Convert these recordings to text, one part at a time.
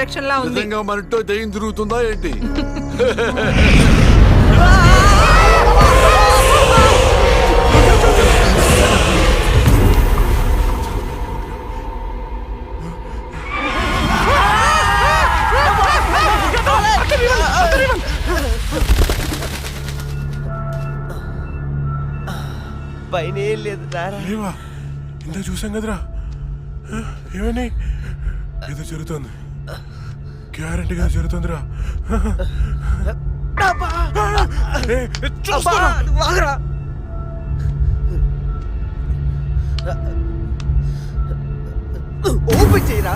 Direction లా ఉంది. మనతో దయ్యం తిరుగుతుందా ఏంటి? పైన ఏం లేదు లేవా? ఇంత చూసాం కదరా. ఏమని ఏదో జరుగుతుంది, గ్యారంటీగా జరుగుతుందిరా. ఓపెన్ చేయరా.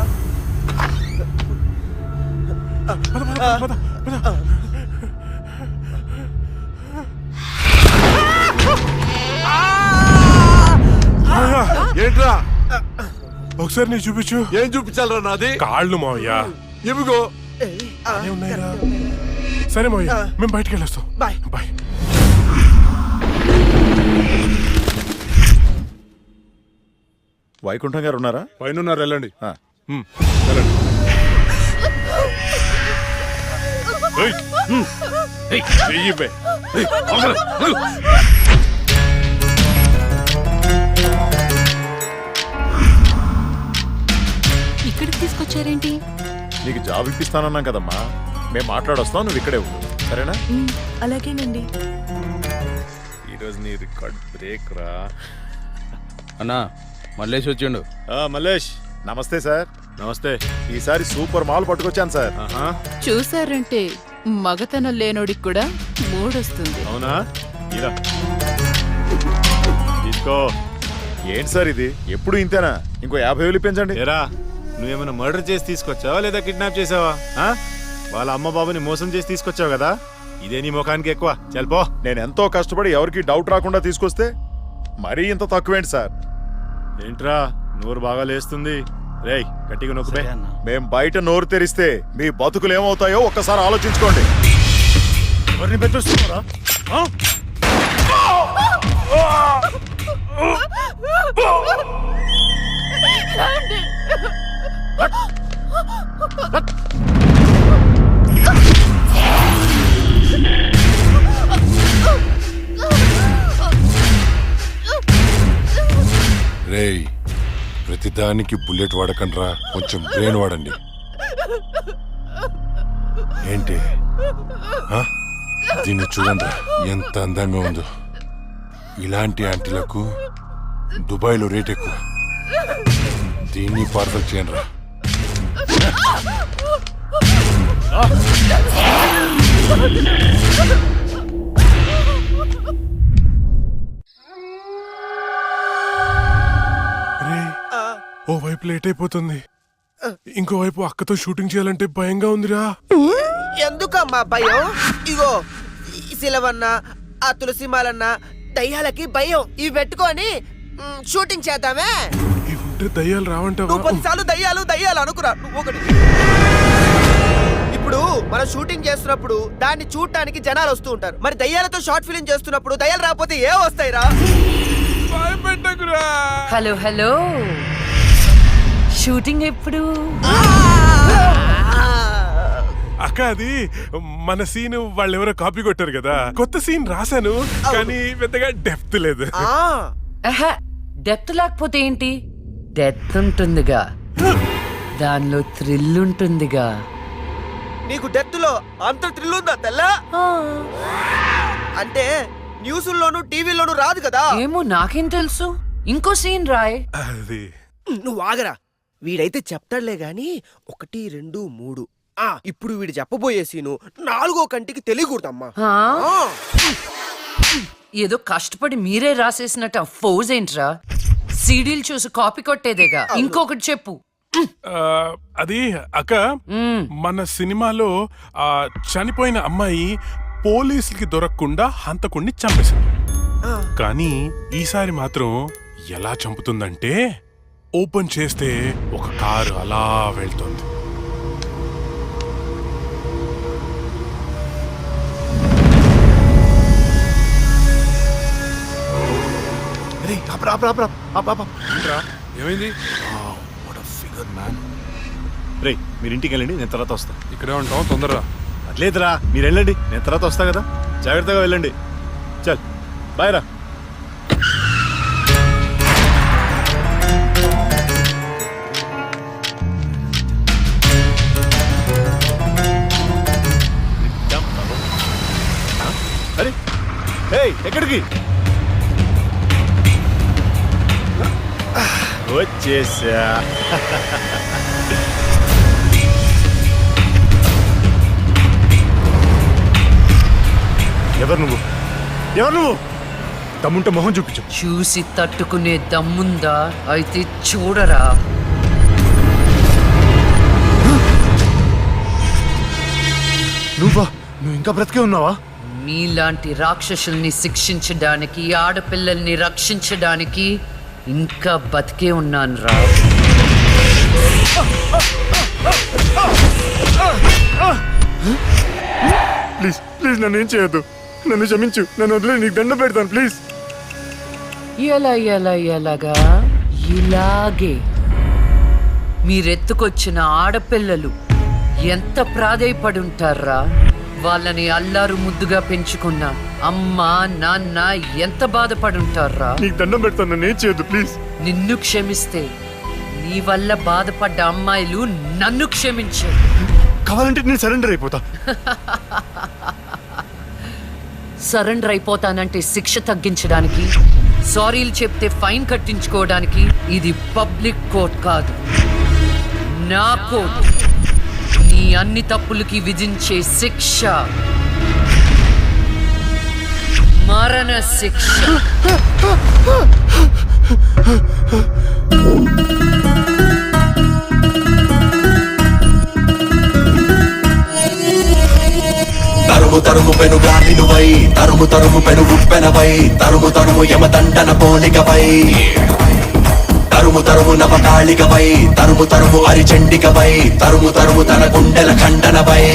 ఏంట్రా? ఒకసారి నీ చూపించు. ఏం చూపించాలరా? నాది కాళ్ళు మావయ్య. ఇవిగో ఉన్నాయిరా. సరే మావయ్య, మేము బయటికి వెళ్ళొస్తాం. Bye bye. వైకుంఠం గారు ఉన్నారా? పైన ఉన్నారు, వెళ్ళండి. ఇక్కడికి తీసుకొచ్చారేంటి? నీకు జాబ్ ఇప్పిస్తానన్నాం కదమ్మా, మేము మాట్లాడొస్తాం, నువ్వు ఇక్కడే ఉండు, సరేనా? అలాగేనండి. ఈరోజు నీ రికార్డ్ బ్రేక్ రా. అన్నా మల్లేష్ వచ్చిండు. మల్లేష్ నమస్తే సార్. నమస్తే. ఈసారి సూపర్ మాల్ పట్టుకొచ్చాను సార్. చూసారంటే మగతనం లేనోడికి కూడా మూడొస్తుంది. అవునా? ఇలా తీసుకో. ఏంటి సార్ ఇది, ఎప్పుడు ఇంతేనా? ఇంకో 50,000 పెంచండి. ఏరా, నువ్వేమైనా మర్డర్ చేసి తీసుకొచ్చావా లేదా కిడ్నాప్ చేసావా? వాళ్ళ అమ్మ బాబుని మోసం చేసి తీసుకొచ్చావు కదా, ఇదే నీ ముఖానికి ఎక్కువ. చల్పో. నేను ఎంతో కష్టపడి ఎవరికి డౌట్ రాకుండా తీసుకొస్తే మరీ ఇంత తక్కువేంటి సార్? ఏంట్రా నోరు బాగా లేస్తుంది? రేయ్ గట్టిగా నొక్కుపే. మేం బయట నోరు తెరిస్తే మీ బతుకులు ఏమవుతాయో ఒక్కసారి ఆలోచించుకోండి. ఎవరిని బెదిరిస్తున్నారా? రేయ్, ప్రతిదానికి బుల్లెట్ వాడకండ్రా, కొంచెం బ్రెయిన్ వాడండి. ఏంటి దీన్ని చూడండి, ఎంత అందంగా ఉందో. ఇలాంటి ఆంటీలకు దుబాయ్లో రేట్ ఎక్కువ. దీన్ని పార్సల్ చేయండి రా. ఓ వైపు లేట్ అయిపోతుంది, ఇంకోవైపు అక్కతో షూటింగ్ చేయాలంటే భయంగా ఉందిరా. ఎందుకమ్మా భయం? ఇగో శిలవన్న, ఆ తులసిమాలన్న దయ్యాలకి భయం. ఇవి పెట్టుకొని షూటింగ్ చేద్దామే. ఇవి ఉంటే దయ్యాలు రావంటావా? నువ్వు 10 సార్లు దయ్యాలు దయ్యాలు అనుకురా. నువ్వు ఒకటి. ఇప్పుడు మనం షూటింగ్ చేస్తున్నప్పుడు దాన్ని చూడటానికి జనాలు వస్తూ ఉంటారు. మరి దయ్యాలతో షార్ట్ ఫిల్మ్ చేస్తున్నప్పుడు దయ్యాలు రాకపోతే ఏ వస్తాయిరా? హలో హలో, షూటింగ్ ఎప్పుడు? అక్క, అది మన సీన్ వాళ్ళెవరో కాపీ కొట్టారు కదా, కొత్త సీన్ రాశాను కానీ పెద్దగా డెప్త్ లేదు. డెప్త్ లేకపోతే ఏంటి? డెత్ ఉంటుందిగా, దానిలో థ్రిల్ ఉంటుందిగా. నీకు డెత్ లో అంత థ్రిల్ ఉందా తెల్లా? అంటే న్యూస్లోను టీవీలోను రాదు కదా. ఏమో, నాకేం తెలుసు. ఇంకో సీన్ రాయ్. అది నువ్వు ఆగరా, వీడైతే చెప్తాడులే గాని 1, 2, 3. ఇప్పుడు వీడు చెప్పబోయే సీను 4వ కంటికి తెలియకూడదమ్మా. ఏదో కష్టపడి మీరే రాసేసినట్టు ఫోజ్ ఏంట్రా? సీడీలు చూసి కాపీ కొట్టేదేగా. ఇంకొకటి చెప్పు. అది అక్క, మన సినిమాలో చనిపోయిన అమ్మాయి పోలీసులకి దొరకకుండా హంతకుణ్ణి చంపేసింది. కానీ ఈసారి మాత్రం ఎలా చంపుతుందంటే, ఓపెన్ చేస్తే ఒక కారు అలా వెళ్తుంది. ఏమైంది? రే మీరు ఇంటికి వెళ్ళండి, నేను తర్వాత వస్తా. ఇక్కడే ఉంటాం, తొందరరా. అట్లేదురా, మీరు వెళ్ళండి, నేను తర్వాత వస్తా కదా. జాగ్రత్తగా వెళ్ళండి. చల్ బాయ్ రా. అరే ఏయ్, ఎక్కడికి వచ్చేసా? ఎవరు నువ్వు? ఎవరు నువ్వు? తమ్ముంటే మొహం చూపించు. చూసి తట్టుకునే దమ్ముందా? అయితే చూడరా. నువ్వు ఇంకా బ్రతికే ఉన్నావా? మీలాంటి రాక్షసుల్ని శిక్షించడానికి, ఆడపిల్లల్ని రక్షించడానికి ఇంకా బతికే ఉన్నాను రా. ప్లీజ్ ప్లీజ్ నన్ను ఏం చేయొద్దు, నన్ను క్షమించు, నన్ను వదిలే, నీకు దండం పెడతాను ప్లీజ్. ఎలాగా ఇలాగే మీరెత్తుకొచ్చిన ఆడపిల్లలు ఎంత ప్రాధేయపడి ఉంటారా. వాళ్ళని అల్లారు ముద్దుగా పెంచుకున్న అమ్మ నాన్న ఎంత బాధపడి ఉంటారా. నీకు దండం పెడతాను, నన్ను ఏం చేయొద్దు ప్లీజ్. నిన్ను క్షమిస్తే నీ వల్ల బాధపడ్డ అమ్మాయిలు నన్ను క్షమించే. కావాలంటే నేను సరెండర్ అయిపోతా. సరెండర్ అయిపోతానంటే శిక్ష తగ్గించడానికి, సారీలు చెప్తే ఫైన్ కట్టించుకోవడానికి. ఇది పబ్లిక్ కోర్ట్ కాదు, నా కోర్ట్. నీ అన్ని తప్పులకి విధించే శిక్ష మరణ శిక్ష. తరుము తరుము పెను గాలినువై, తరుము తరుము పెను ఉప్పెనవై, తరుము తరుము యమదండన పోలికవై, తరుము తరుము నవకాళికవై, తరుము తరుము అరిచండికవై, తరుము తరుము తన గుండెల ఖండనవై.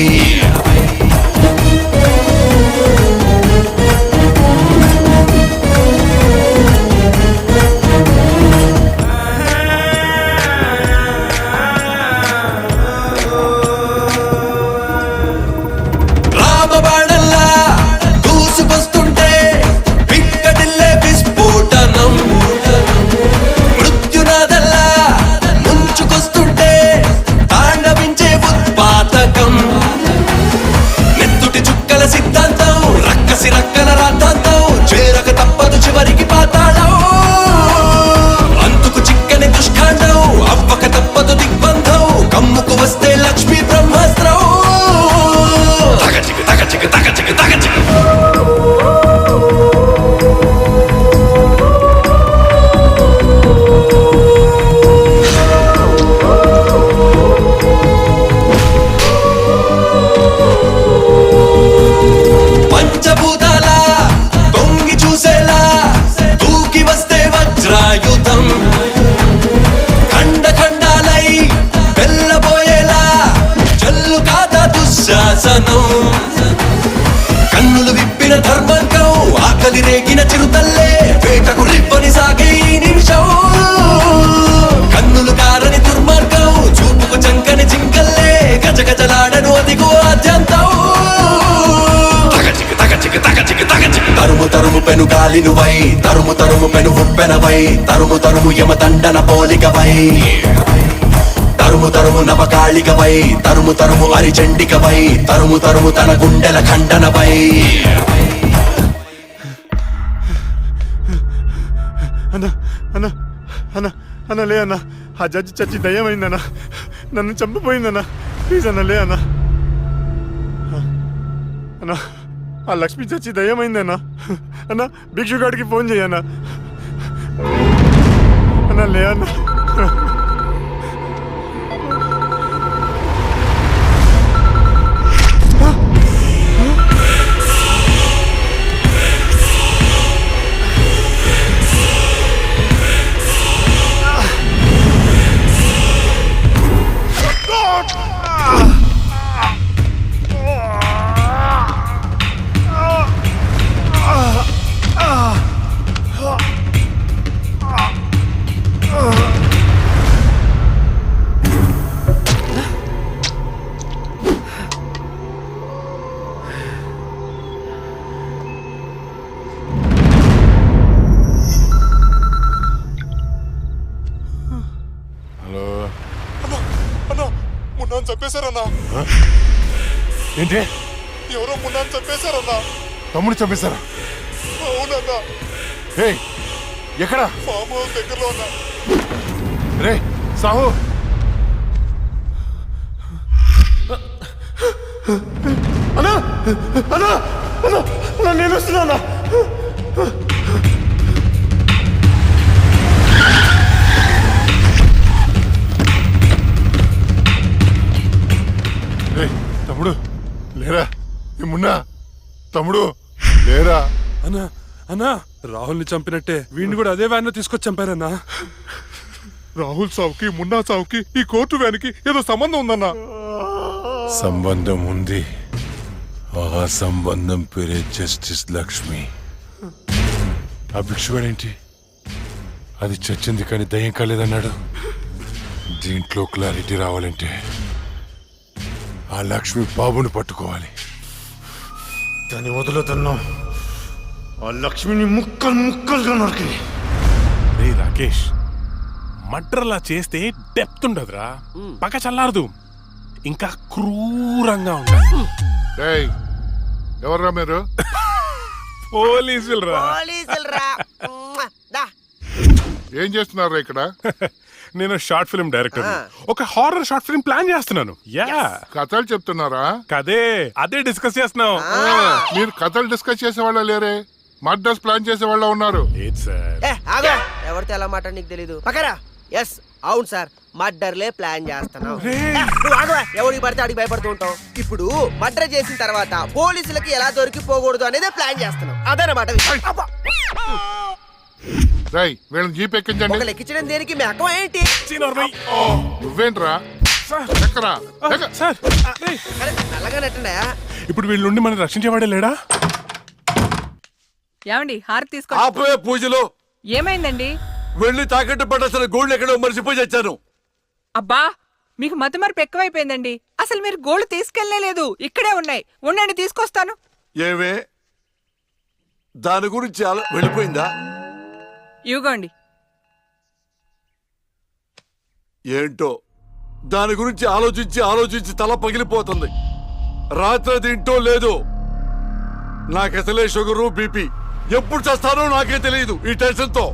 రామబాణల్లా దూసుకొస్తుంటే పిక్కటిల్లే విస్ఫోటనం, మృత్యునాదల్లా ముంచుకొస్తుంటే తాండవించే ఉత్పాతకం. నెత్తుటి చుక్కల సిద్ధాంతం, రక్కసి రక్కల రాద్ధాంతం, చేరక తప్పదు చివరికి పాతాళం. అంతుకు చిక్కని దుష్కాండం, అవ్వక తప్పదు దిగ్బంధం, కమ్ముకు వస్తే లక్ష్మీ బ్రహ్మాస్త్రం. తగచిక తగచిక తగచిక తగచిక. పంచభూతాల తొంగి చూసేలా దూకి వస్తే వజ్రాయుధం, ఖండ ఖండాలై వెళ్ళబోయేలా జల్లు కాదా దుశ్శాసనం. కన్నులు విప్పిన ధర్మంగం, ఆకలి రేగిన చిరుతల్లే వేటకు రివ్వని సాగే ఈ నిమిషం. కన్నులు కారని దుర్మార్గం, చూపుకు చంకని చింకల్లే గజ గజలాడను అదిగో ఆద్యంతం. తరుము తరుము పెను గాలినువై, తరుము తరుము పెను ఉప్పెనవై, తరుము తరుము యమదండన పోలికవై, తరుము తరుము నవకాళికవై, తరుము తరుము అరిచండికవై, తరుము తరుము తన గుండెల ఖండనవై. అన్న అన్న అన్న అన్న లే అన్న, ఆ జడ్జి చచ్చి దయ్యమైందన్న, నన్ను చంపిపోయిందన్న. ప్లీజ్ అన్న లే అన్న. అన్న ఆ లక్ష్మి చచ్చి దయ్యమైందన్న. అన్న భిక్షుగాడికి ఫోన్ చేయన్న. అన్న లే అన్న. చంపేశారన్నా. ఏంటి ఎవరో మున్నాను చంపేశారన్నా. తమ్ముడు చంపేశారా? అవునన్నా. ఏయ్ ఎక్కడ? ఫామ్ హౌస్ దగ్గరలో ఉన్నా. రే సాహు, అన్నా అన్నా అన్నా అన్నా నేను వస్తున్నా. రే తమ్ముడు లేరా? ఏమున్నా తమ్ముడు లేరా? అన్నా అన్నా రాహుల్ని చంపినట్టే వీడిని కూడా అదే వ్యాన్ లో తీసుకొచ్చి చంపారన్నా. రాహుల్ సావుకి మున్నా సావుకి ఈ కోర్టు వ్యానికి ఏదో సంబంధం ఉందన్నా. సంబంధం ఉంది. ఆ సంబంధం పేరే జస్టిస్ లక్ష్మి. ఆ భిక్షువాడేంటి అది చచ్చింది కానీ దయ్యం కాలేదన్నాడు. దీంట్లో క్లారిటీ రావాలంటే ఆ లక్ష్మి బాబుని పట్టుకోవాలి. దాన్ని వదులుతున్నాం. ఆ లక్ష్మిని ముక్కలు ముక్కలుగా నరికి. రే రాకేష్, మర్డర్లా చేస్తే డెప్త్ ఉండదురా, పక్క చల్లారదు, ఇంకా క్రూరంగా ఉండాలి. ఎవర్రా మీరు? పోలీసులు రా. ఏం చేస్తున్నారా ఇక్కడ? నేను షార్ట్ ఫిల్మ్ డైరెక్టర్, ఒక హారర్ షార్ట్ ఫిల్మ్ ప్లాన్ చేస్తున్నాను. యా కథలు చెప్తున్నారా? అదే డిస్కస్ చేస్తున్నాం. మీరు కథలు డిస్కస్ చేసే వాళ్ళ లేరే, మర్డర్స్ ప్లాన్ చేసే వాళ్ళ ఉన్నారు. లేదు సార్. ఎవరితో ఎలా మాట నీకు తెలీదు. పక్కరా. ఎస్ అవును సార్, మర్డర్లే ప్లాన్ చేస్తున్నాం. ఎవరికి పడితే అడిగి భయపడుతూ ఉంటాం. ఇప్పుడు మర్డర్ చేసిన తర్వాత పోలీసులకి ఎలా దొరికిపోకూడదు అనేది ప్లాన్ చేస్తున్నాం. అదనమాట రై వీళ్ళని జీప్ ఎక్కించండి. ఒక లెక్కించడం దేనికి మీ అక్కం ఏంటి? నువ్వేంట్రా? ఎక్కరా? సార్ నల్లగా నెట్టండా? ఇప్పుడు వీళ్ళ నుండి మనం రక్షించేవాడే లేడా? ఏమండి హారతి తీసుకో. ఆపే పూజలు. ఏమైందండి? వెళ్ళి తాకట్టు పట్టాల్సిన గోల్డ్ ఎక్కడో మర్చిపోయి వచ్చాను. అబ్బా మీకు మతిమరుపు ఎక్కువైపోయిందండి. అసలు మీరు గోల్డ్ తీసుకెళ్లేదు, ఇక్కడే ఉన్నాయి. ఉండండి తీసుకొస్తాను. ఏమే దాని గురించి వెళ్ళిపోయిందా? ఇవ్వండి. ఏంటో దాని గురించి ఆలోచించి ఆలోచించి తల పగిలిపోతుంది. రాత్రి తింటో లేదు. నాకసలే షుగరు బీపీ. ఎప్పుడు చేస్తానో నాకే తెలియదు ఈ టెన్షన్ తో.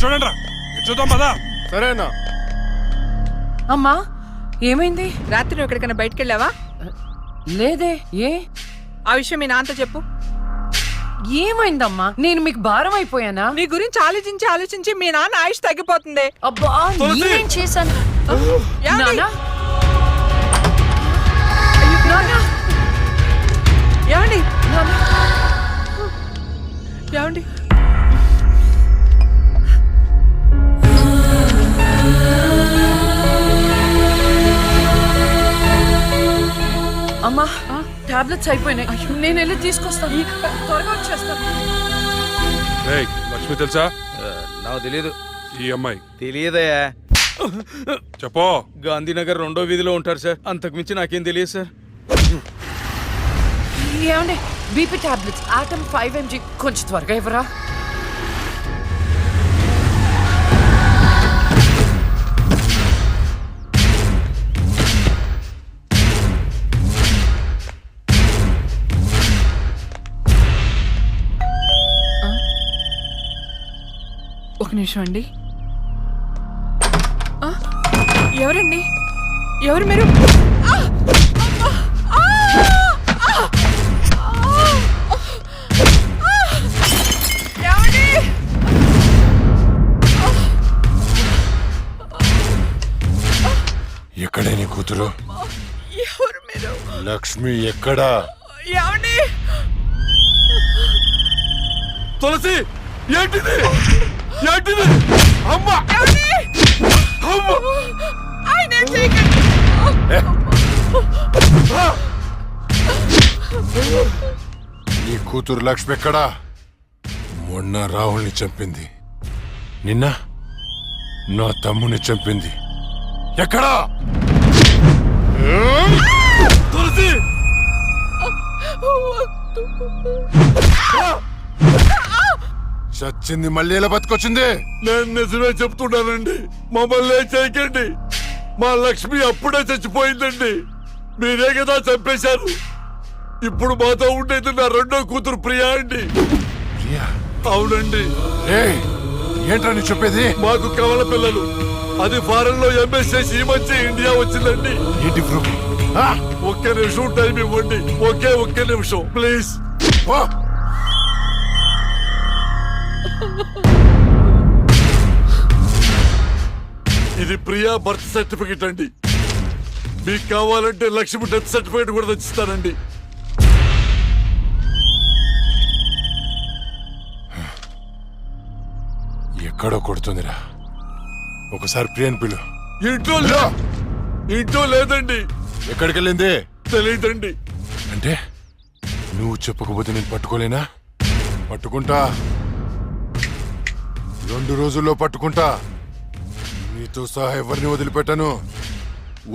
చూడండి చూద్దాం పదా. సరేనా? అమ్మా ఏమైంది? రాత్రి నువ్వు ఎక్కడికైనా బయటికి వెళ్ళావా? లేదే. ఏ ఆ విషయం మీ నాన్నతో చెప్పు. ఏమైందమ్మా? నేను మీకు భారం అయిపోయానా? నీ గురించి ఆలోచించి ఆలోచించి మీ నాన్న ఆయుష్ తగ్గిపోతుంది. అబ్బా నేనేం చేశాను? ఏమండి? నాన్నా? నాన్నా? ఏమండి? నాన్నా? ఏమండి? అమ్మా టాబ్లెట్స్ అయిపోయినాయి. నేను వెళ్ళి తీసుకొస్తాను. త్వరగా వచ్చేస్తాను. లక్ష్మి తెలుసా? నాకు తెలీదు. ఈ అమ్మాయి తెలియదయ్యా. చెప్పో. గాంధీనగర్ 2వ వీధిలో ఉంటారు సార్. అంతకుమించి నాకేం తెలియదు సార్. ఏమండి బీపీ టాబ్లెట్స్ ఆటమ్ 5 mg కొంచెం త్వరగా ఇవ్వరా? ఒక నిమిషం అండి. ఎవరండి? ఎవరు మీరు? ఎక్కడే నీ కూతురు? ఎవరు మీరు? లక్ష్మి ఎక్కడా? ఏమండి? తులసి ఏంటిది? ఏంటిది? అమ్మ! అమ్మ! ఆయన ఏం చేయకండి. నీ కూతురు లక్ష్మి ఎక్కడా? మొన్న రాహుల్ని చంపింది, నిన్న నా తమ్ముని చంపింది. ఎక్కడా? తులసి! చచ్చింది మళ్ళీ ఎలా బతికొచ్చింది? నేను నిజమే చెప్తున్నానండి, మమ్మల్ని ఏం చేయకండి. మా లక్ష్మి అప్పుడే చచ్చిపోయిందండి, మీరే కదా చంపేశారు. ఇప్పుడు మాతో ఉండేది నా రెండో కూతురు ప్రియా అండి. ప్రియా? అవునండి. ఏయ్, ఏంట్రా నీ చెప్పేది? మాకు కవల పిల్లలు, అది ఫారెన్ లో ఎంఎస్ చేసి ఈ మధ్య ఇండియా వచ్చిందండి. ఏంటి ప్రూఫ్? ఒక్క నిమిషం టైం ఇవ్వండి, ఒక్క నిమిషం ప్లీజ్. ఇది ప్రియా బర్త్ సర్టిఫికెట్ అండి. మీకు కావాలంటే లక్ష్మి డెత్ సర్టిఫికెట్ కూడా తెచ్చిస్తానండి. ఎక్కడో కొడుతుందిరా, ఒకసారి ప్రియని పిలు. ఇంట్లో లేదండి. ఎక్కడికి వెళ్ళింది? తెలియదండి. అంటే నువ్వు చెప్పకపోతే నేను పట్టుకోలేనా? పట్టుకుంటా, 2 రోజుల్లో పట్టుకుంటా. నీతో సహా ఎవరిని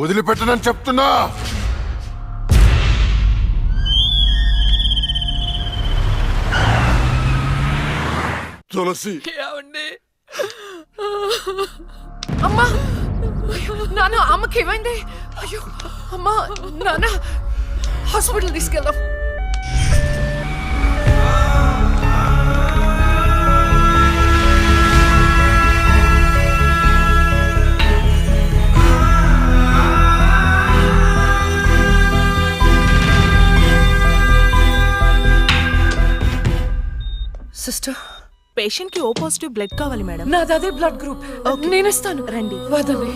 వదిలిపెట్టనని చెప్తున్నా. తులసి, అమ్మా, నాన్న, అమ్మకి ఏమైంది? అయ్యో అమ్మా, నాన్న, హాస్పిటల్ తీసుకెళ్దాం. సిస్టర్, పేషెంట్ కి ఓ పాజిటివ్ బ్లడ్ కావాలి మేడం. నాది అదే బ్లడ్ గ్రూప్. నేను ఇస్తాను, రండి. వదండి.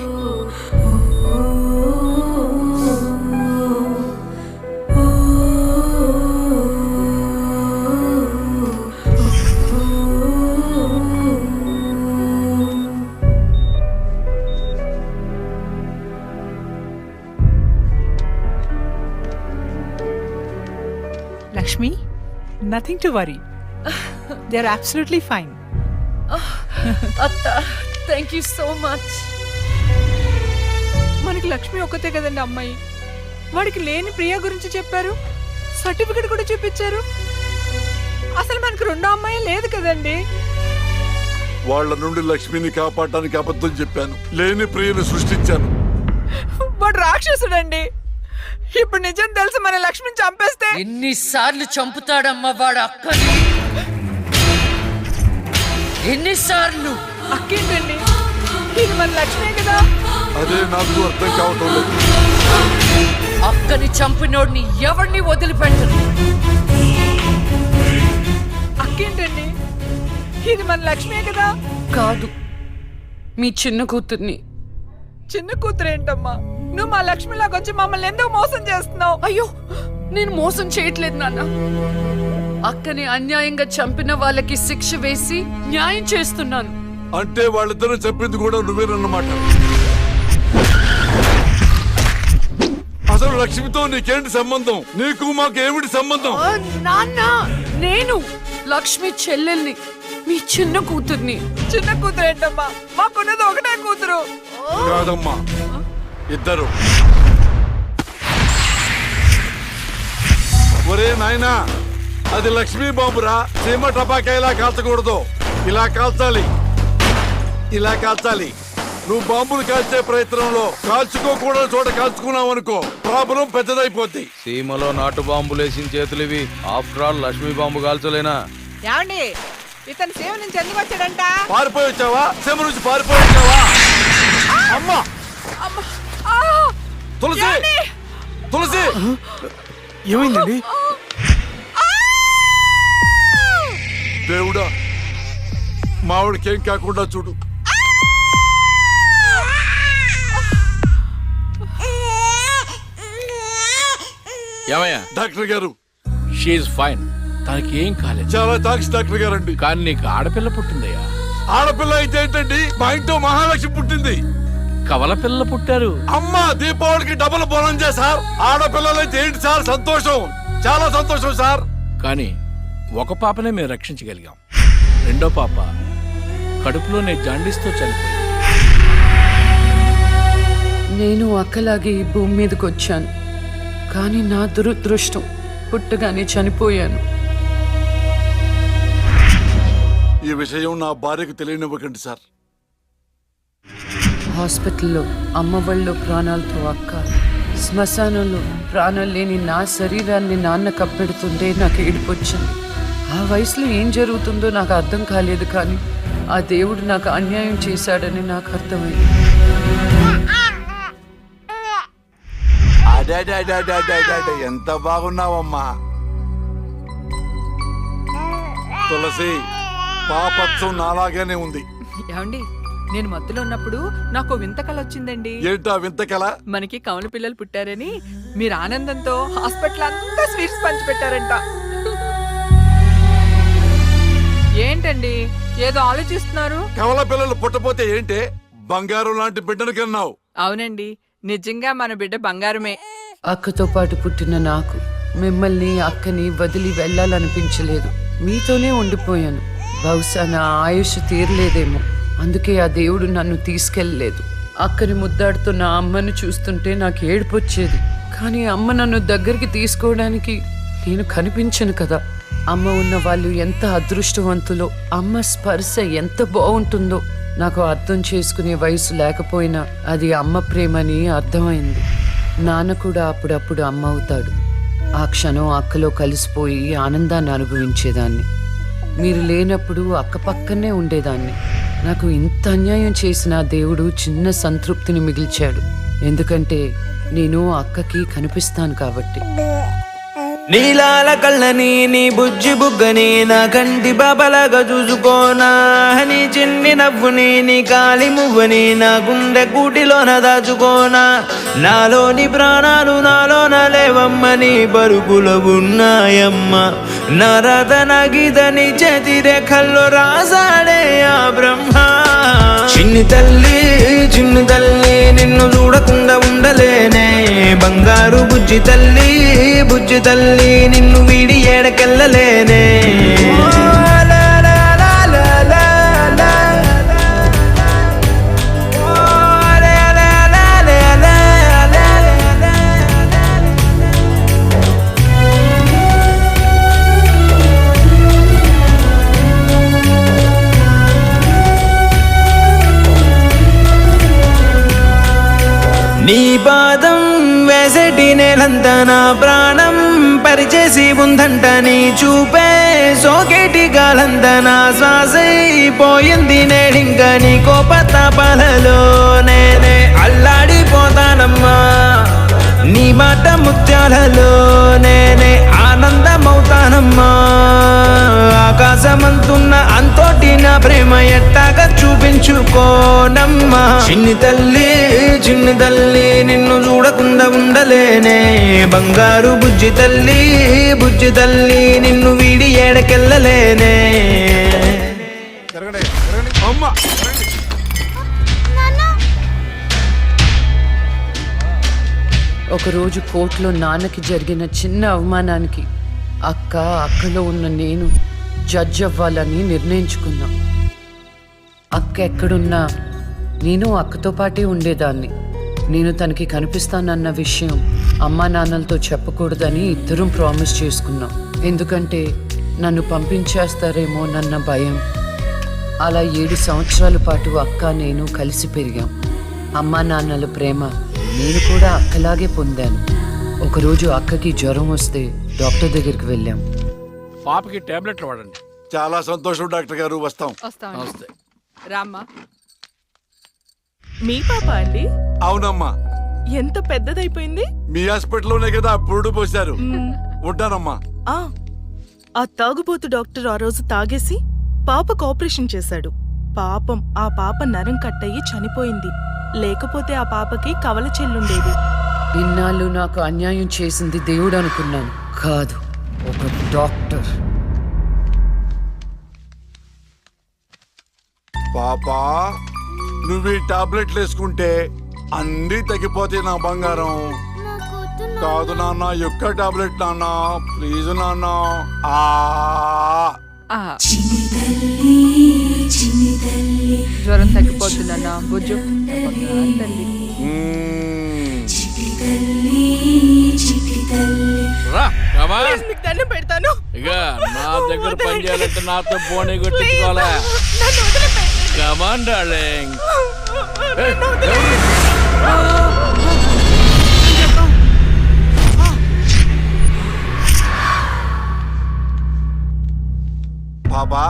Lakshmi, nothing to worry, they are absolutely fine. అత్త, థ్యాంక్ యూ సో మచ్. మనకి లక్ష్మి ఒక్కతే కదండి అమ్మాయి. వాడికి లేని ప్రియా గురించి చెప్పారు, సర్టిఫికెట్ కూడా చూపించారు. అసలు మనకి రెండో అమ్మాయి లేదు కదండి. వాళ్ళ నుండి లక్ష్మిని కాపాడటానికి అబద్ధం చెప్పాను, లేని ప్రియను సృష్టించాను. వాడు రాక్షసుడండి. ఇప్పుడు నిజం తెలిసి మన లక్ష్మిని చంపేస్తే ఎన్నిసార్లు చంపుతాడమ్మా వాడు అక్కని? ఎన్నిసార్లు? అక్కేంటండి, ఇది మన లక్ష్మే కదా. అదే నాకు అర్థం కావటం లేదు. అక్కని చంపినోడిని ఎవరిని వదిలిపెట్టరు. అక్కేంటండి, ఇది మన లక్ష్మే కదా. కాదు, మీ చిన్న కూతుర్ని. చిన్న కూతురు ఏంటమ్మా? నువ్వు మా లక్ష్మిలా వచ్చి మమ్మల్ని ఎందుకు మోసం చేస్తున్నావు? అయ్యో, నేను మోసం చేయట్లేదు నాన్న. అక్కని అన్యాయంగా చంపిన వాళ్ళకి శిక్ష వేసి న్యాయం చేస్తున్నాను. అంటే వాళ్ళిద్దరూ చెప్పింది కూడా నువ్వేనన్నమాట. అసలు లక్ష్మితో నీకేంటి సంబంధం? నీకు మాకు ఏమిటి సంబంధం? నాన్న, నేను లక్ష్మి చెల్లెల్ని, మీ చిన్న కూతుర్ని. చిన్న కూతురు ఏంటమ్మా? మాకున్నది ఒకటే కూతురు. కాదమ్మా, ఇద్దరు. ఒరే నాయనా, అది లక్ష్మీ బాంబురా. సీమ టపాకా ఇలా కాల్చకూడదు, ఇలా కాల్చాలి, ఇలా కాల్చాలి. నువ్వు బాంబులు కాల్చే ప్రయత్నంలో కాల్చుకోకూడని చోట కాల్చుకున్నావు అనుకో, ప్రాబ్లం పెద్దదైపోద్ది. సీమలో నాటు బాంబులేసిన చేతులివి. ఆఫ్టర్ ఆల్ లక్ష్మీ బాంబు కాల్చలేనా? ఏమండి, ఇతను సేవ నుంచి ఎందుకు వచ్చాడంట? పారిపోయి వచ్చావా? సీమ నుంచి పారిపోయి వచ్చావా? అమ్మా, తులసి, తులసి, ఏమైందండి? దేవుడా, మావిడికేం కాకుండా చూడు. ఏమయ్యా? డాక్టర్ గారు, షీఈ్ ఫైన్, తనకి ఏం కాలేదు. చాలా థాంక్స్ డాక్టర్ గారండి. కానీ నీకు ఆడపిల్ల పుట్టిందయ్యా. ఆడపిల్ల అయితే ఏంటండి, మా ఇంట్లో మహాలక్ష్మి పుట్టింది. కవల పిల్లలు పుట్టారు. అమ్మా, దీపావళికి డబుల్ బోనం సార్. ఆడపిల్లలైతే ఏంటి సార్ సంతోషం, చాలా సంతోషం సార్. కానీ ఒక పాపనే మేము రక్షించగలిగాం. రెండో పాప కడుపులోనే జాండీస్తో చనిపోయింది. నేను అక్కలాగే ఈ భూమి మీదకి వచ్చాను, కానీ నా దురదృష్టం పుట్టగానే చనిపోయాను. ఈ విషయం నా భార్యకు తెలియనివ్వకండి సార్. హాస్పిటల్లో అమ్మ వాళ్ళు ప్రాణాలతో అక్క, శ్మశానంలో ప్రాణాలు లేని నా శరీరాన్ని నాన్న కప్పెడుతుంటే నాకు ఏడుపొచ్చింది. ఆ వయసులో ఏం జరుగుతుందో నాకు అర్థం కాలేదు, కానీ ఆ దేవుడు నాకు అన్యాయం చేశాడని నాకు అర్థమైంది. ఎంత బాగున్నావమ్మా తులసి. పాపత్సం నాలాగానే ఉంది. ఏమండి, నేను మత్తులో ఉన్నప్పుడు నాకు వింత కళ వచ్చిందండి. ఏంటా వింత కళ? మనకి కవల పిల్లలు పుట్టారని మీరు ఆనందంతో హాస్పిటల్ అంతా స్వీట్స్ పంచిపెట్టారంట. ఏంటండి ఏదో ఆలోచిస్తున్నారు? కవల పిల్లలు పుట్టపోతే ఏంటే, బంగారం లాంటి బిడ్డను కన్నావు. అవునండి, నిజంగా మన బిడ్డ బంగారమే. అక్కతో పాటు పుట్టిన నాకు మిమ్మల్ని అక్కని వదిలి వెళ్ళాలనిపించలేదు. మీతోనే ఉండిపోయాను. బహుశా నా ఆయుష్ తీరలేదేమో, అందుకే ఆ దేవుడు నన్ను తీసుకెళ్ళలేదు. అక్కని ముద్దాడుతున్న అమ్మను చూస్తుంటే నాకు ఏడుపొచ్చేది, కానీ అమ్మ నన్ను దగ్గరికి తీసుకోవడానికి నేను కనిపించను కదా. అమ్మ ఉన్న వాళ్ళు ఎంత అదృష్టవంతులో, అమ్మ స్పర్శ ఎంత బాగుంటుందో నాకు అర్థం చేసుకునే వయసు లేకపోయినా అది అమ్మ ప్రేమని అర్థమైంది. నాన్న కూడా అప్పుడప్పుడు అమ్మ అవుతాడు. ఆ క్షణం అక్కలో కలిసిపోయి ఆనందాన్ని అనుభవించేదాన్ని. మీరు లేనప్పుడు అక్క పక్కనే ఉండేదాన్ని. నాకు ఇంత అన్యాయం చేసిన దేవుడు చిన్న సంతృప్తిని మిగిల్చాడు, ఎందుకంటే నేను అక్కకి కనిపిస్తాను కాబట్టి. నీలాల కళ్ళని నీ బుజ్జి బుగ్గని నా కంటి బాబలాగా చూసుకోనా, నీ చిన్ని నవ్వుని నీ కాలి మువ్వని నా గుండె కూటిలోన దాచుకోనా. నాలోని ప్రాణాలు నాలోన లేవమ్మని పరుగులో ఉన్నాయమ్మ, నా రథన గీతని చేతి రేఖల్లో రాసాడే ఆ బ్రహ్మ. చిన్ని తల్లి నిన్ను చూడకుండా ఉండలేనే, బంగారు బుజ్జి తల్లి నిన్ను వీడి ఏడకెళ్ళలేనే. నీ పాదం వేసటి నేలంతా నా ప్రాణం పరిచేసి ఉందంట, నీ చూపే సోకేటి గాలంతా నా శ్వాసైపోయింది నేడింక. నీ కోపతాపాలలో నేనే అల్లాడిపోతానమ్మా, నీ మాట ముత్యాలలో నేనే ఆనందమవుతానమ్మా. ఆకాశమంతున్న అంతోటి నా ప్రేమ ఎట్టాగా చూపించుకోనమ్మా. చిన్ని తల్లి నిన్ను చూడకుండా ఉండలేనే, బంగారు బుజ్జి తల్లి నిన్ను వీడి ఏడకెళ్ళలేనే. అమ్మా ఒకరోజు కోర్టులో నాన్నకి జరిగిన చిన్న అవమానానికి అక్కలో ఉన్న నేను జడ్జ్ అవ్వాలని నిర్ణయించుకున్నా. అక్క ఎక్కడున్నా నేను అక్కతో పాటే ఉండేదాన్ని. నేను తనకి కనిపిస్తానన్న విషయం అమ్మా నాన్నలతో చెప్పకూడదని ఇద్దరం ప్రామిస్ చేసుకున్నాం, ఎందుకంటే నన్ను పంపించేస్తారేమోనన్న భయం. అలా 7 సంవత్సరాల పాటు అక్క నేను కలిసి పెరిగాం. అమ్మా నాన్నల ప్రేమ నేను కూడా అక్కలాగే పొందాను. ఒకరోజు అక్కకి జ్వరం వస్తే డాక్టర్ దగ్గరికి వెళ్ళాం. పాపకి టాబ్లెట్లు వాడండి. చాలా సంతోషం డాక్టర్ గారు, వస్తాం. నమస్తే. రామ్మా. మీ పాప అండి? అవునమ్మా. ఎంత పెద్దదైపోయింది. మీ హాస్పిటల్లోనే కదా పురుడు పోశారు. ఉంటానమ్మా. ఆ తాగుబోతు డాక్టర్ ఆ రోజు తాగేసి పాపకు ఆపరేషన్ చేశాడు. పాపం ఆ పాప నరం కట్టయి చనిపోయింది, లేకపోతే ఆ పాపకి కవల చెల్లుండేది. ఇన్నాళ్ళు నాకు అన్యాయం చేసింది దేవుడు అనుకున్నాను, కాదు ఒక డాక్టర్. పాపా, నువ్వు ఈ టాబ్లెట్లు వేసుకుంటే అన్నీ తగ్గిపోతాయి నా బంగారం. కాదు నాన్న, యొక్క టాబ్లెట్ నాన్న, ప్లీజ్ నాన్న. జ్వరం తగ్గిపోతుందన్నా బుజ్జు తల్లి. రా, మీకు దండం పెడతాను. ఇక నా దగ్గర పని చేయాలంటే నాతో బోని కొట్టించుకోవాలా? Come on darling. పాపా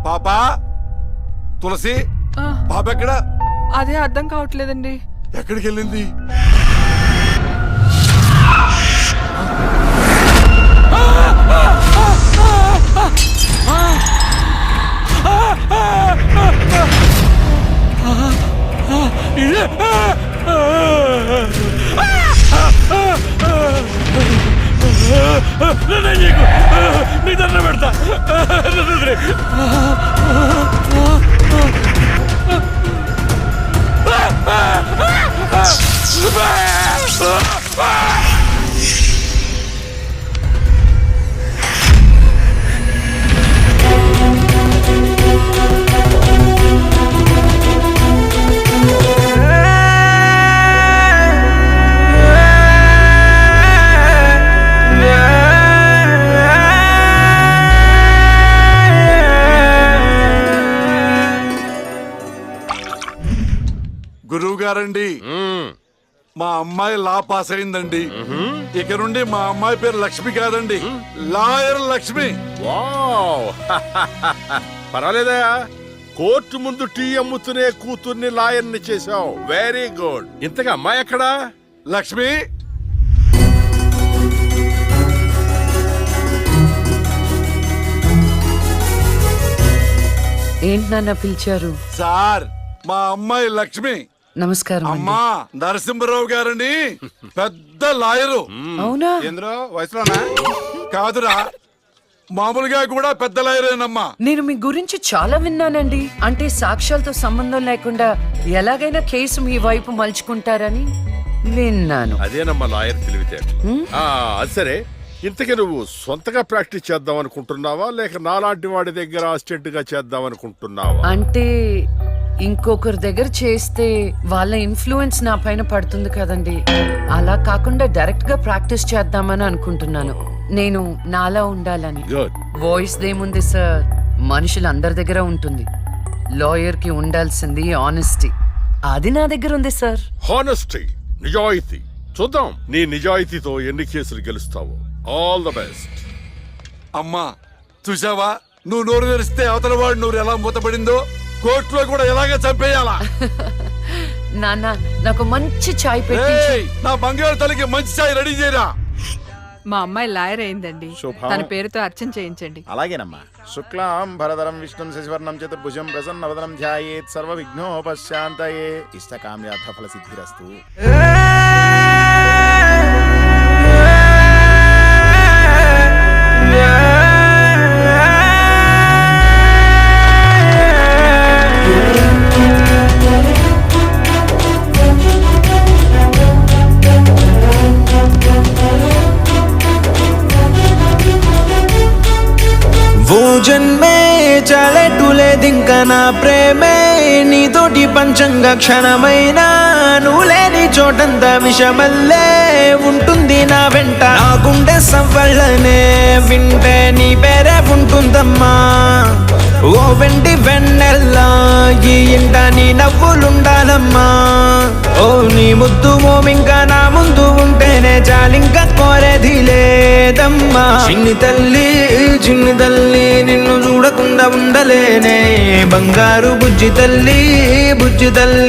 పాపా తులసి పాప ఎక్కడ? అదే అర్థం కావట్లేదండి. ఎక్కడికి వెళ్ళింది? నీ దండం పెడతా. గురువు గారండి, మా అమ్మాయి లా పాస్ అయిందండి. ఇక నుండి మా అమ్మాయి పేరు లక్ష్మి కాదండి, లాయర్ లక్ష్మి. వావ్ పర్వాలేదా? కోర్టు ముందు టీ అమ్ముతునే కూతుర్ని లాయర్ని చేశావు. Very good. ఇంతగా అమ్మాయి ఎక్కడా? లక్ష్మి, ఏంటి నాన్న పిలిచారు? సార్ మా అమ్మాయి లక్ష్మి. నమస్కారం అండి. అమ్మా నరసింహరావు గారని పెద్ద లాయరు. అవునా? ఏంద్రో వయసులోనా? కాదురా, మామూలుగా కూడా పెద్ద లాయరేనమ్మా. నేను మీ గురించి చాలా విన్నానండి. అంటే సాక్ష్యాలతో సంబంధం లేకుండా ఎలాగైనా కేసు మీ వైపు మలుచుకుంటారని విన్నాను. అదేనమ్మా లాయర్ తెలివితేటలు. అది సరే, ఇంతకీ నువ్వు సొంతగా ప్రాక్టీస్ చేద్దాం అనుకుంటున్నావా లేక నాలాంటి వాడి దగ్గర అసిస్టెంట్ గా చేద్దాం అనుకుంటున్నావా? అంటే ఇంకొకరి దగ్గర చేస్తే వాళ్ళ ఇన్ఫ్లుయెన్స్ నా పైన పడుతుంది కదండి. అలా కాకుండా డైరెక్ట్ గా ప్రాక్టీస్ చేద్దామని అనుకుంటున్నాను. నేను నాలా ఉండాలని. గుడ్. వాయిస్ దేముంది సార్, మనుషులందరి దగ్గర ఉంటుంది. లాయర్ కి ఉండాల్సింది ఆనెస్టీ. అది నా దగ్గర ఉంది సార్. హానెస్టీ, నిజాయితీ. చూద్దాం నీ నిజాయితీతో ఎన్ని కేసులు గెలుస్తావో. All the best. అమ్మా చూసావా, నువ్వు నోరు తెరిస్తే అవతల వాడు నోరు ఎలా మూతపడిందో, కోర్టులో కూడా ఎలాగ చంపేయాలా? నాన్న నాకు మంచి చాయ్ పెట్టి. ఏయ్, నా బంగారు తల్లికి మంచి చాయ్ రెడీ చేయరా. మా అమ్మాయి లాయర్ అయిందండి. తన పేరుతో అర్చన చేయించండి. అలాగేనమ్మా. శుక్లాం భరధరం విష్ణుం శశివర్ణం చతుర్భుజం ప్రసన్నవదనం ధ్యాయేత్ సర్వ విఘ్నోపశాంతయే. ఇష్టకామ్యార్థ ఫల సిద్ధిరస్తు. ఓ జన్మే చాలెట్టులేదింక నా ప్రేమే నీతోటి పంచంగా క్షణమైనా నువ్వు లేని చోటంతా విషమల్లే ఉంటుంది నా వెంట. నా గుండె సవ్వళ్ళనే వింటే నీ పేరే ఉంటుందమ్మా. ఓ వెండి వెన్నెల్లా ఈ ఇంట నీ నవ్వులుండాలమ్మా. ఓ నీ ముద్దు మోమింకా నా ముందు ఉంటేనే చాలింకా కోరేది లేదమ్మా. చిన్ని తల్లి నిన్ను చూడకుండా ఉండలేనే. బంగారు బుజ్జి తల్లి